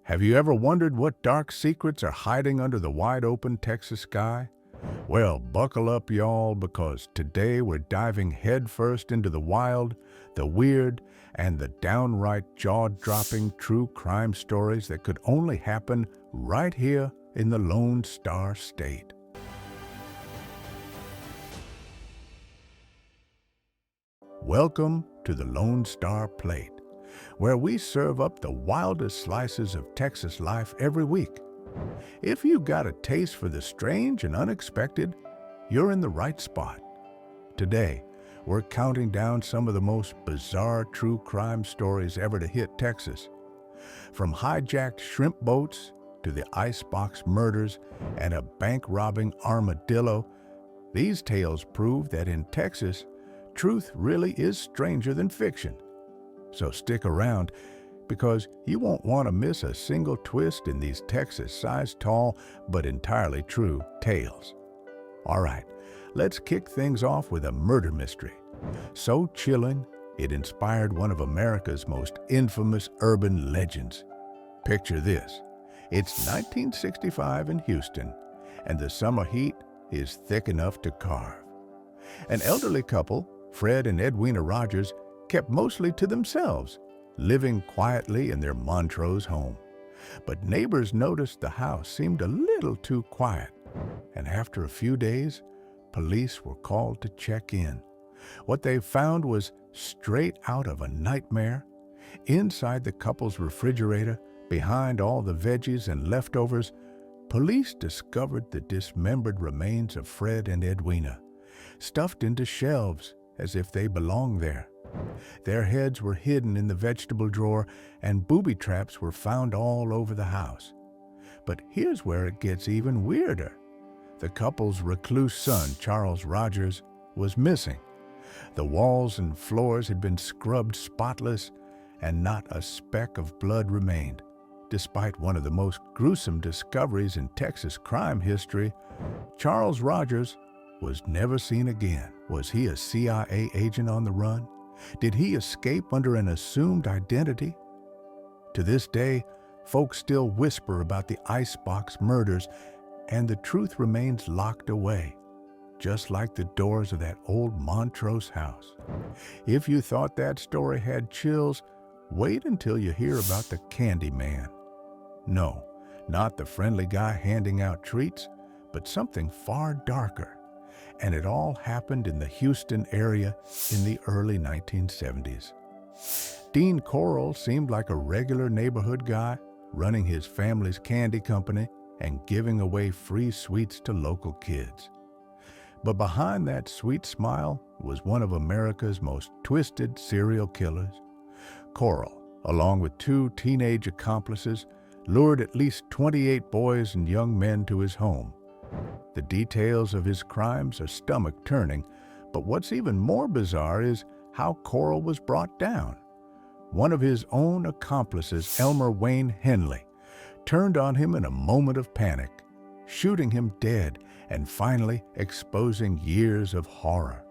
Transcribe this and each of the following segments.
Have you ever wondered what dark secrets are hiding under the wide-open Texas sky? Well, buckle up, y'all, because today we're diving headfirst into the wild, the weird, and the downright jaw-dropping true crime stories that could only happen right here in the Lone Star State. Welcome to the Lone Star Plate, where we serve up the wildest slices of Texas life every week. If you got a taste for the strange and unexpected, you're in the right spot. Today, we're counting down some of the most bizarre true crime stories ever to hit Texas. From hijacked shrimp boats to the icebox murders and a bank-robbing armadillo, these tales prove that in Texas, truth really is stranger than fiction. So stick around, because you won't want to miss a single twist in these Texas-sized tall but entirely true tales. All right, let's kick things off with a murder mystery. So chilling, it inspired one of America's most infamous urban legends. Picture this. It's 1965 in Houston, and the summer heat is thick enough to carve. An elderly couple, Fred and Edwina Rogers, kept mostly to themselves, living quietly in their Montrose home. But neighbors noticed the house seemed a little too quiet, and after a few days, police were called to check in. What they found was straight out of a nightmare. Inside the couple's refrigerator, behind all the veggies and leftovers, police discovered the dismembered remains of Fred and Edwina, stuffed into shelves as if they belonged there. Their heads were hidden in the vegetable drawer, and booby traps were found all over the house. But here's where it gets even weirder. The couple's recluse son, Charles Rogers, was missing. The walls and floors had been scrubbed spotless, and not a speck of blood remained. Despite one of the most gruesome discoveries in Texas crime history, Charles Rogers was never seen again. Was he a CIA agent on the run? Did he escape under an assumed identity? To this day, folks still whisper about the icebox murders, and the truth remains locked away, just like the doors of that old Montrose house. If you thought that story had chills, wait until you hear about the Candy Man. No, not the friendly guy handing out treats, but something far darker. And it all happened in the Houston area in the early 1970s. Dean Corll seemed like a regular neighborhood guy, running his family's candy company and giving away free sweets to local kids. But behind that sweet smile was one of America's most twisted serial killers. Corll, along with two teenage accomplices, lured at least 28 boys and young men to his home. The details of his crimes are stomach-turning, but what's even more bizarre is how Corll was brought down. One of his own accomplices, Elmer Wayne Henley, turned on him in a moment of panic, shooting him dead and finally exposing years of horror.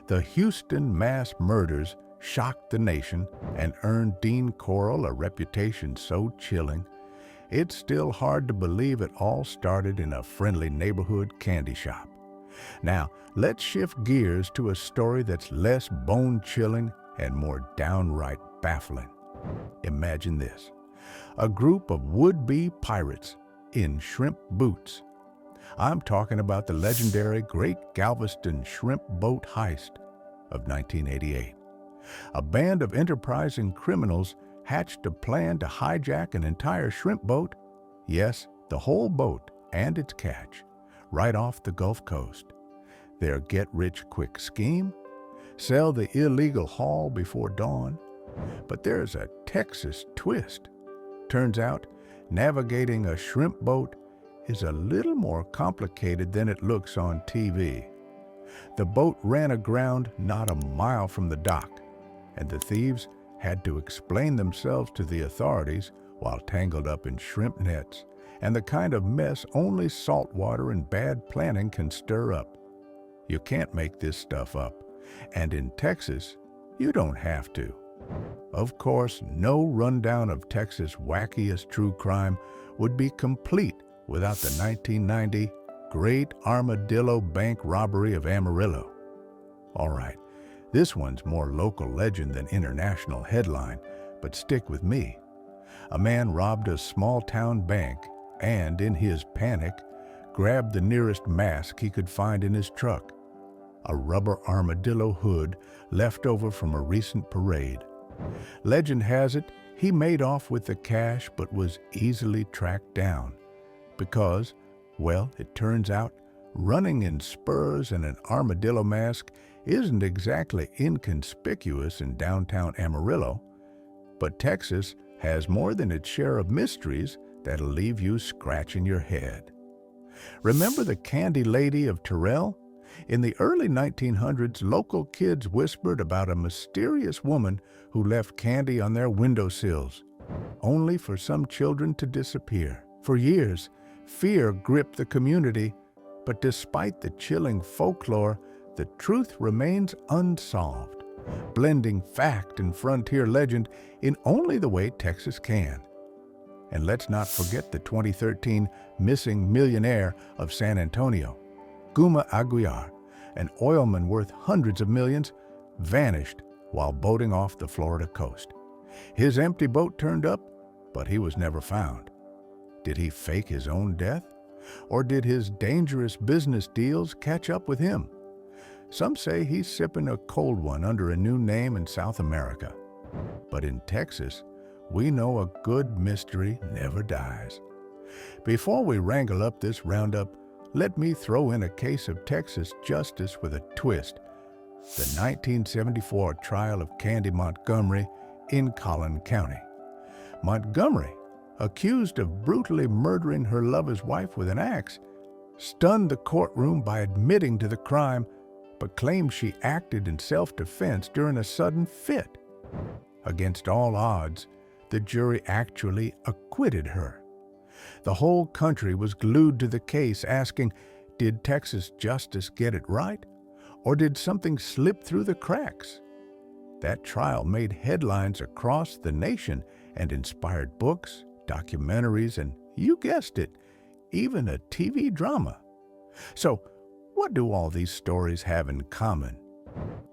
The Houston mass murders shocked the nation and earned Dean Corll a reputation so chilling, it's still hard to believe it all started in a friendly neighborhood candy shop. Now, let's shift gears to a story that's less bone-chilling and more downright baffling. Imagine this: a group of would-be pirates in shrimp boots. I'm talking about the legendary Great Galveston Shrimp Boat Heist of 1988. A band of enterprising criminals hatched a plan to hijack an entire shrimp boat, yes, the whole boat and its catch, right off the Gulf Coast. Their get-rich-quick scheme? Sell the illegal haul before dawn. But there's a Texas twist. Turns out, navigating a shrimp boat is a little more complicated than it looks on TV. The boat ran aground not a mile from the dock, and the thieves had to explain themselves to the authorities while tangled up in shrimp nets, and the kind of mess only saltwater and bad planning can stir up. You can't make this stuff up, and in Texas, you don't have to. Of course, no rundown of Texas' wackiest true crime would be complete without the 1990 Great Armadillo Bank Robbery of Amarillo. All right, this one's more local legend than international headline, but stick with me. A man robbed a small-town bank and, in his panic, grabbed the nearest mask he could find in his truck, a rubber armadillo hood left over from a recent parade. Legend has it he made off with the cash but was easily tracked down because, well, it turns out running in spurs and an armadillo mask isn't exactly inconspicuous in downtown Amarillo, but Texas has more than its share of mysteries that'll leave you scratching your head. Remember the Candy Lady of Terrell? In the early 1900s, local kids whispered about a mysterious woman who left candy on their windowsills, only for some children to disappear. For years, fear gripped the community, but despite the chilling folklore, the truth remains unsolved, blending fact and frontier legend in only the way Texas can. And let's not forget the 2013 missing millionaire of San Antonio. Guma Aguiar, an oilman worth hundreds of millions, vanished while boating off the Florida coast. His empty boat turned up, but he was never found. Did he fake his own death? Or did his dangerous business deals catch up with him? Some say he's sipping a cold one under a new name in South America. But in Texas, we know a good mystery never dies. Before we wrangle up this roundup, let me throw in a case of Texas justice with a twist. The 1974 trial of Candy Montgomery in Collin County. Montgomery, accused of brutally murdering her lover's wife with an axe, stunned the courtroom by admitting to the crime, but claimed she acted in self-defense during a sudden fit. Against all odds, the jury actually acquitted her. The whole country was glued to the case, asking, did Texas justice get it right? Or did something slip through the cracks? That trial made headlines across the nation and inspired books, documentaries, and, you guessed it, even a TV drama. So, what do all these stories have in common?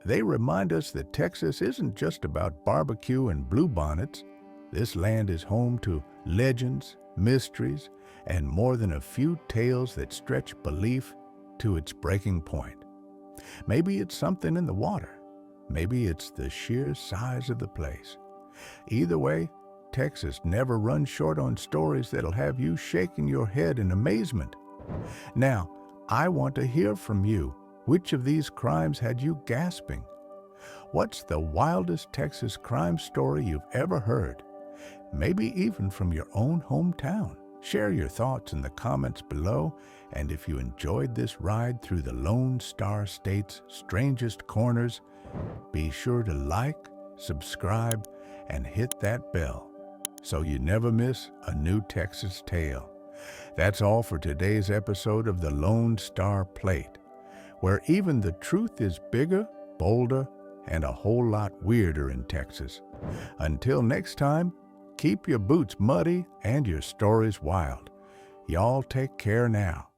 They remind us that Texas isn't just about barbecue and bluebonnets. This land is home to legends, mysteries, and more than a few tales that stretch belief to its breaking point. Maybe it's something in the water. Maybe it's the sheer size of the place. Either way, Texas never runs short on stories that'll have you shaking your head in amazement. Now, I want to hear from you. Which of these crimes had you gasping? What's the wildest Texas crime story you've ever heard? Maybe even from your own hometown. Share your thoughts in the comments below, and if you enjoyed this ride through the Lone Star State's strangest corners, be sure to like, subscribe, and hit that bell so you never miss a new Texas tale. That's all for today's episode of the Lone Star Plate, where even the truth is bigger, bolder, and a whole lot weirder in Texas. Until next time, keep your boots muddy and your stories wild. Y'all take care now.